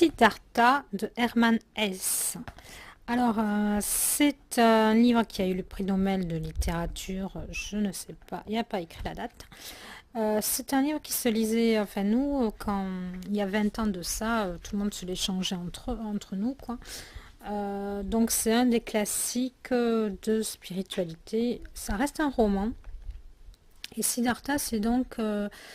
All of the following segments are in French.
Siddhartha de Hermann Hesse. Alors, c'est un livre qui a eu le prix Nobel de littérature, je ne sais pas, il n'y a pas écrit la date. C'est un livre qui se lisait, enfin nous, quand il y a 20 ans de ça, tout le monde se l'échangeait entre nous, quoi. Donc c'est un des classiques de spiritualité. Ça reste un roman. Et Siddhartha, c'est donc,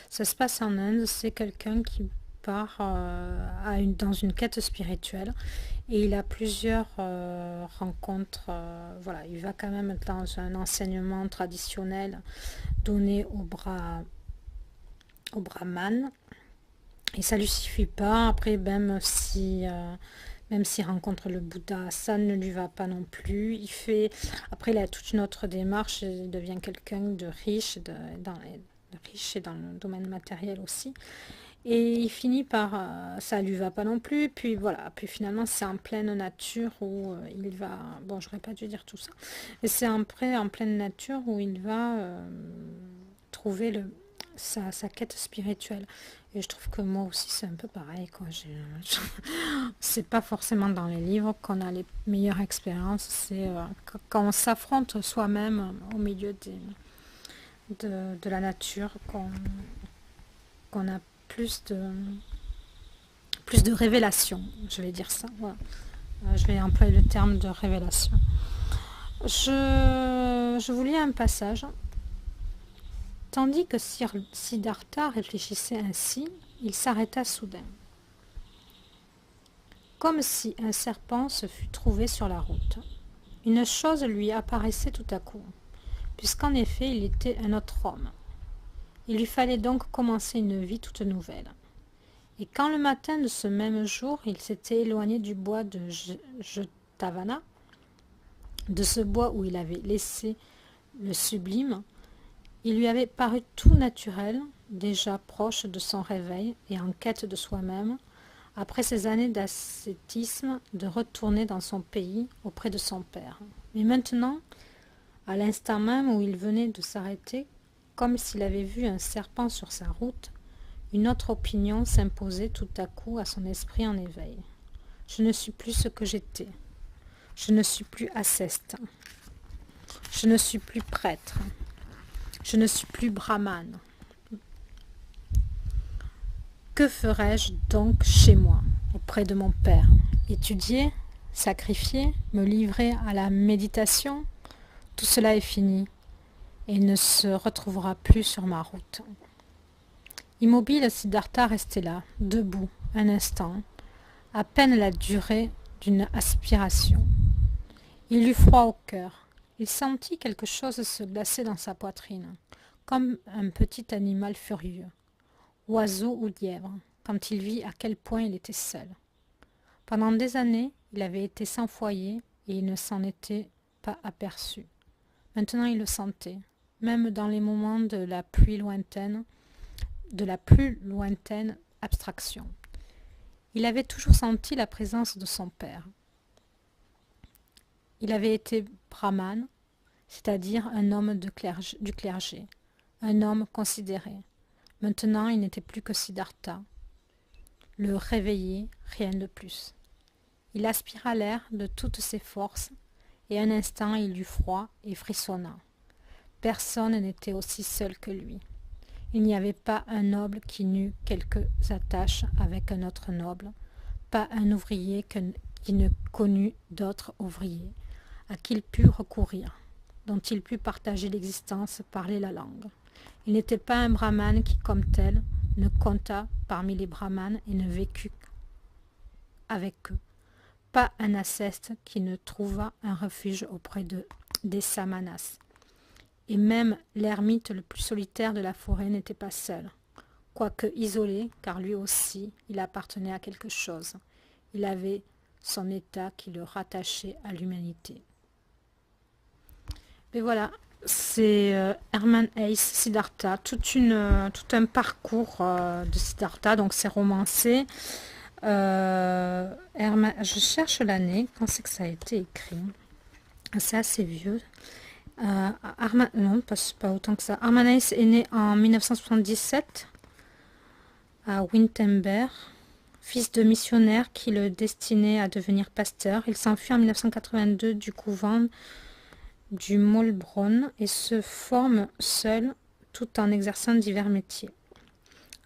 ça se passe en Inde, c'est quelqu'un qui part dans une quête spirituelle et il a plusieurs rencontres. Voilà, il va quand même dans un enseignement traditionnel donné au brahman et ça lui suffit pas. Après, même s'il rencontre le Bouddha, ça ne lui va pas non plus. Après, il a toute une autre démarche, il devient quelqu'un de riche, riche et dans le domaine matériel aussi. Et il finit par, ça lui va pas non plus. Puis voilà, puis finalement, c'est en pleine nature où il va, bon, j'aurais pas dû dire tout ça, mais c'est en pleine nature où il va trouver sa quête spirituelle. Et je trouve que moi aussi, c'est un peu pareil, quoi. C'est pas forcément dans les livres qu'on a les meilleures expériences, c'est quand on s'affronte soi-même au milieu de la nature qu'on a plus de révélation, je vais dire ça. Voilà. Je vais employer le terme de révélation. Je vous lis un passage. Tandis que Siddhartha réfléchissait ainsi, il s'arrêta soudain. Comme si un serpent se fût trouvé sur la route. Une chose lui apparaissait tout à coup, puisqu'en effet il était un autre homme. Il lui fallait donc commencer une vie toute nouvelle. Et quand le matin de ce même jour, il s'était éloigné du bois de Jetavana, de ce bois où il avait laissé le sublime, il lui avait paru tout naturel, déjà proche de son réveil et en quête de soi-même, après ces années d'ascétisme, de retourner dans son pays auprès de son père. Mais maintenant, à l'instant même où il venait de s'arrêter, comme s'il avait vu un serpent sur sa route, une autre opinion s'imposait tout à coup à son esprit en éveil. Je ne suis plus ce que j'étais. Je ne suis plus ascète. Je ne suis plus prêtre. Je ne suis plus brahmane. Que ferais-je donc chez moi, auprès de mon père? Étudier, sacrifier, me livrer à la méditation? Tout cela est fini et il ne se retrouvera plus sur ma route. Immobile, Siddhartha restait là, debout, un instant, à peine la durée d'une aspiration. Il eut froid au cœur. Il sentit quelque chose se glacer dans sa poitrine, comme un petit animal furieux, oiseau ou lièvre, quand il vit à quel point il était seul. Pendant des années, il avait été sans foyer et il ne s'en était pas aperçu. Maintenant, il le sentait, même dans les moments de la plus lointaine abstraction. Il avait toujours senti la présence de son père. Il avait été brahmane, c'est-à-dire un homme du clergé, un homme considéré. Maintenant, il n'était plus que Siddhartha, le réveillé, rien de plus. Il aspira l'air de toutes ses forces, et un instant il eut froid et frissonna. Personne n'était aussi seul que lui. Il n'y avait pas un noble qui n'eût quelques attaches avec un autre noble, pas un ouvrier qui ne connût d'autres ouvriers, à qui il pût recourir, dont il pût partager l'existence, parler la langue. Il n'était pas un brahmane qui, comme tel, ne comptât parmi les brahmanes et ne vécut avec eux, pas un ascète qui ne trouvât un refuge auprès des samanas. Et même l'ermite le plus solitaire de la forêt n'était pas seul, quoique isolé, car lui aussi, il appartenait à quelque chose. Il avait son état qui le rattachait à l'humanité. Et voilà, c'est Hermann Hesse, Siddhartha, tout un parcours de Siddhartha, donc c'est romancé. Je cherche l'année, quand c'est que ça a été écrit. C'est assez vieux. Non, pas autant que ça. Hermann Hesse est né en 1977 à Wittenberg. fils de missionnaire qui le destinait à devenir pasteur. Il s'enfuit en 1982 du couvent du Maulbronn et se forme seul tout en exerçant divers métiers.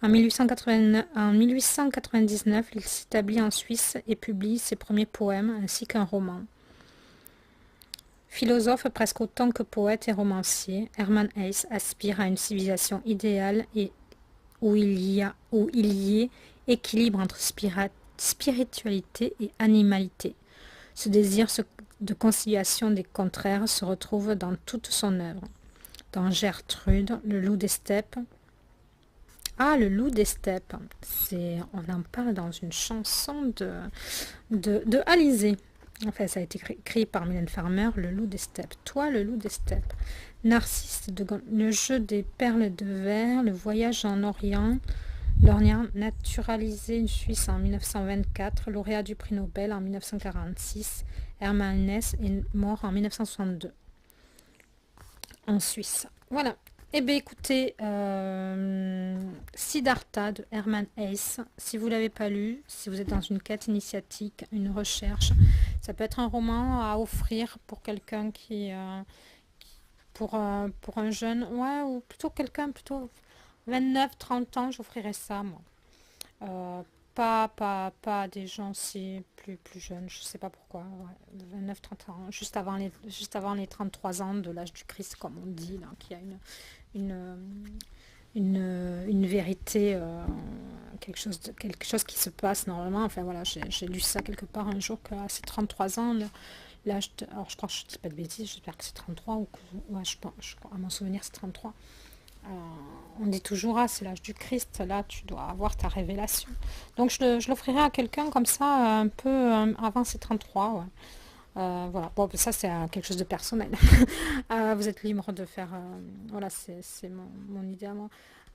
En 1899, il s'établit en Suisse et publie ses premiers poèmes ainsi qu'un roman. Philosophe presque autant que poète et romancier, Hermann Hesse aspire à une civilisation idéale et où il y ait équilibre entre spiritualité et animalité. Ce désir de conciliation des contraires se retrouve dans toute son œuvre. Dans Gertrude, le loup des steppes. Ah, le loup des steppes, on en parle dans une chanson de Alizé. Enfin, ça a été écrit par Mylène Farmer, le loup des steppes. Toi, le loup des steppes. Narcisse, le jeu des perles de verre, le voyage en Orient, naturalisé une Suisse en 1924, lauréat du prix Nobel en 1946. Hermann Hesse est mort en 1962 en Suisse. Voilà. Eh bien, écoutez, Siddhartha de Hermann Hesse, si vous ne l'avez pas lu, si vous êtes dans une quête initiatique, une recherche, ça peut être un roman à offrir pour quelqu'un pour un jeune, ouais, ou plutôt quelqu'un, plutôt 29-30 ans, j'offrirais ça, moi. Pas à des gens si plus jeunes, je sais pas pourquoi, ouais, 29-30 ans, juste avant les 33 ans de l'âge du Christ, comme on dit, là, qu'il y a une vérité, quelque chose qui se passe normalement. Enfin voilà, j'ai lu ça quelque part un jour qu'à ces 33 ans, alors je crois que je dis pas de bêtises, j'espère que c'est 33 ou que, ouais, à mon souvenir c'est 33. On dit toujours, ah, c'est l'âge du Christ, là tu dois avoir ta révélation. Donc je l'offrirai à quelqu'un comme ça, un peu avant ses 33, ouais. Voilà, bon, ça c'est quelque chose de personnel. Vous êtes libre de faire, voilà, c'est mon idée à moi.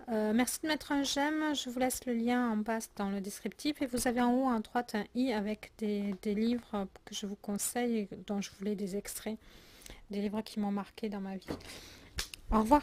Merci de mettre un j'aime, je vous laisse le lien en bas dans le descriptif et vous avez en haut à droite un i avec des livres que je vous conseille et dont je voulais des extraits, des livres qui m'ont marqué dans ma vie. Au revoir.